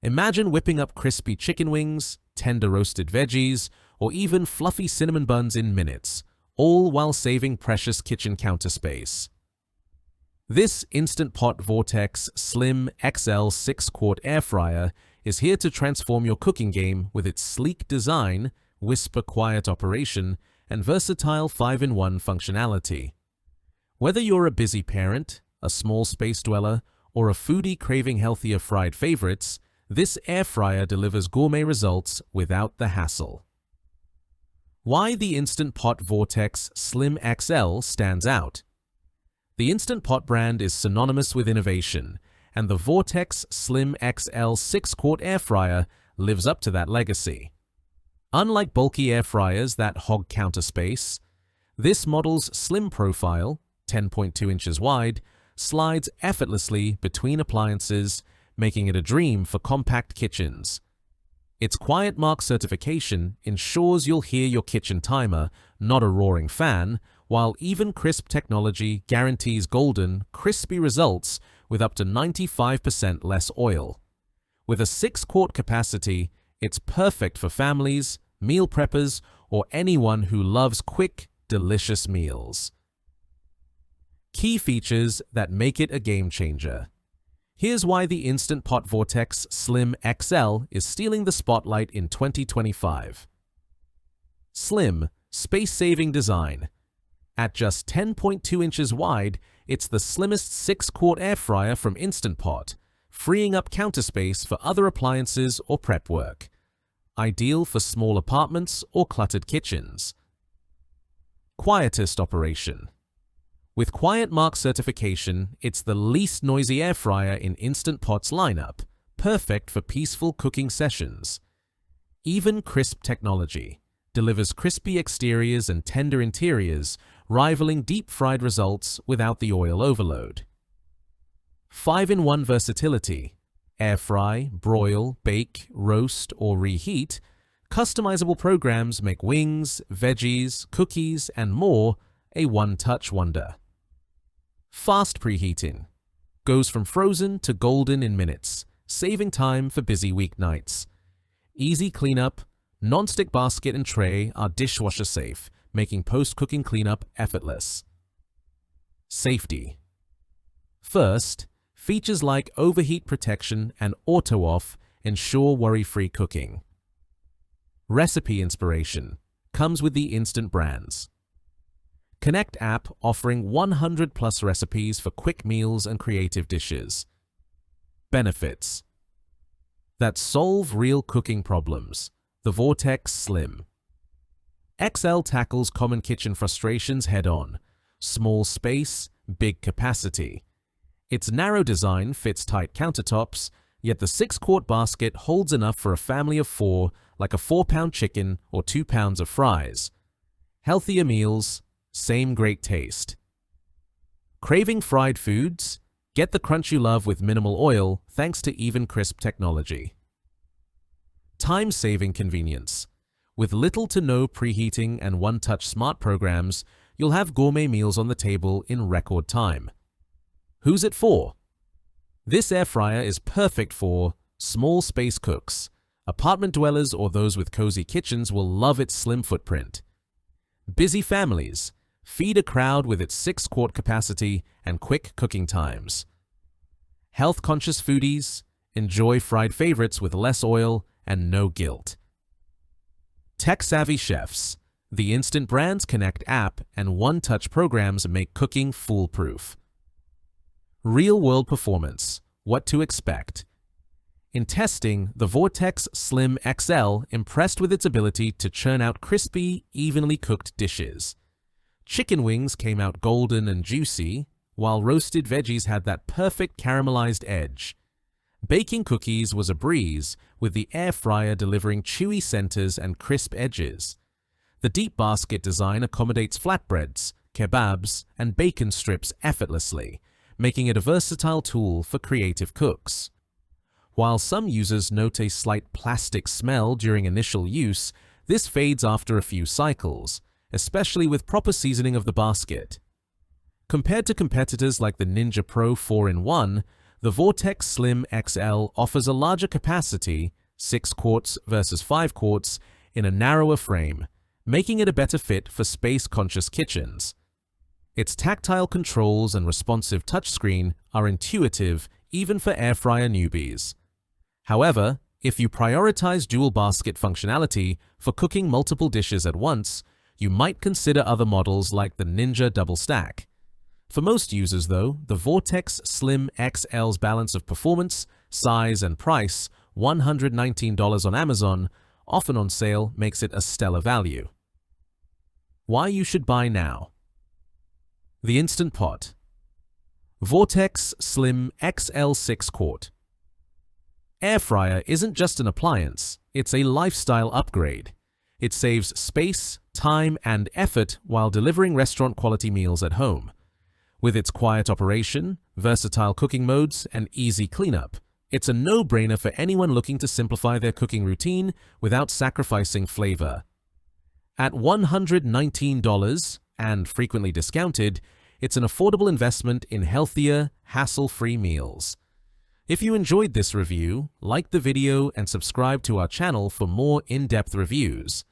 Imagine whipping up crispy chicken wings, tender roasted veggies, or even fluffy cinnamon buns in minutes, all while saving precious kitchen counter space. This Instant Pot Vortex Slim XL 6-quart air fryer is here to transform your cooking game with its sleek design, whisper-quiet operation, and versatile 5-in-1 functionality. Whether you're a busy parent, a small space dweller, or a foodie craving healthier fried favorites, this air fryer delivers gourmet results without the hassle. Why the Instant Pot Vortex Slim XL stands out. The Instant Pot brand is synonymous with innovation, and the Vortex Slim XL 6-quart air fryer lives up to that legacy. Unlike bulky air fryers that hog counter space, this model's slim profile, 10.2 inches wide, slides effortlessly between appliances, making it a dream for compact kitchens. Its Quiet Mark certification ensures you'll hear your kitchen timer, not a roaring fan, while EvenCrisp technology guarantees golden, crispy results with up to 95% less oil. With a 6-quart capacity, it's perfect for families, meal preppers, or anyone who loves quick, delicious meals. Key features that make it a game changer. Here's why the Instant Pot Vortex Slim XL is stealing the spotlight in 2025. Slim, space-saving design. At just 10.2 inches wide, it's the slimmest 6-quart air fryer from Instant Pot, freeing up counter space for other appliances or prep work. Ideal for small apartments or cluttered kitchens. Quietest operation. With Quiet Mark certification, it's the least noisy air fryer in Instant Pot's lineup, perfect for peaceful cooking sessions. EvenCrisp technology delivers crispy exteriors and tender interiors, rivaling deep-fried results without the oil overload. 5-in-1 versatility. Air fry, broil, bake, roast, or reheat. Customizable programs make wings, veggies, cookies, and more a one-touch wonder. Fast preheating. Goes from frozen to golden in minutes, saving time for busy weeknights. Easy cleanup. Nonstick basket and tray are dishwasher-safe, making post-cooking cleanup effortless. Safety. First, features like overheat protection and auto-off ensure worry-free cooking. Recipe inspiration comes with the Instant brands. Connect app offering 100+ recipes for quick meals and creative dishes. Benefits that solve real cooking problems. The Vortex Slim XL tackles common kitchen frustrations head-on. Small space, big capacity. Its narrow design fits tight countertops, yet the 6-quart basket holds enough for a family of 4, like a 4-pound chicken or 2 pounds of fries. Healthier meals, same great taste. Craving fried foods? Get the crunch you love with minimal oil thanks to EvenCrisp technology. Time-saving convenience. With little to no preheating and one-touch smart programs, you'll have gourmet meals on the table in record time. Who's it for? This air fryer is perfect for small space cooks. Apartment dwellers or those with cozy kitchens will love its slim footprint. Busy families. Feed a crowd with its 6-quart capacity and quick cooking times. Health-conscious foodies. Enjoy fried favorites with less oil and no guilt. Tech-savvy chefs. The Instant Brands Connect app and one-touch programs make cooking foolproof. Real-world performance. What to expect. In testing, the Vortex Slim XL impressed with its ability to churn out crispy, evenly cooked dishes. Chicken wings came out golden and juicy, while roasted veggies had that perfect caramelized edge. Baking cookies was a breeze, with the air fryer delivering chewy centers and crisp edges. The deep basket design accommodates flatbreads, kebabs, and bacon strips effortlessly, making it a versatile tool for creative cooks. While some users note a slight plastic smell during initial use, this fades after a few cycles, especially with proper seasoning of the basket. Compared to competitors like the Ninja Pro 4-in-1, The Vortex Slim XL offers a larger capacity, 6 quarts versus 5 quarts, in a narrower frame, making it a better fit for space-conscious kitchens. Its tactile controls and responsive touchscreen are intuitive even for air fryer newbies. However, if you prioritize dual basket functionality for cooking multiple dishes at once, you might consider other models like the Ninja Double Stack. For most users, though, the Vortex Slim XL's balance of performance, size, and price, $119 on Amazon, often on sale, makes it a stellar value. Why you should buy now. The Instant Pot. Vortex Slim XL 6 quart. Air fryer isn't just an appliance, it's a lifestyle upgrade. It saves space, time, and effort while delivering restaurant-quality meals at home. With its quiet operation, versatile cooking modes, and easy cleanup, it's a no-brainer for anyone looking to simplify their cooking routine without sacrificing flavor. At $119 and frequently discounted, it's an affordable investment in healthier, hassle-free meals. If you enjoyed this review, like the video and subscribe to our channel for more in-depth reviews.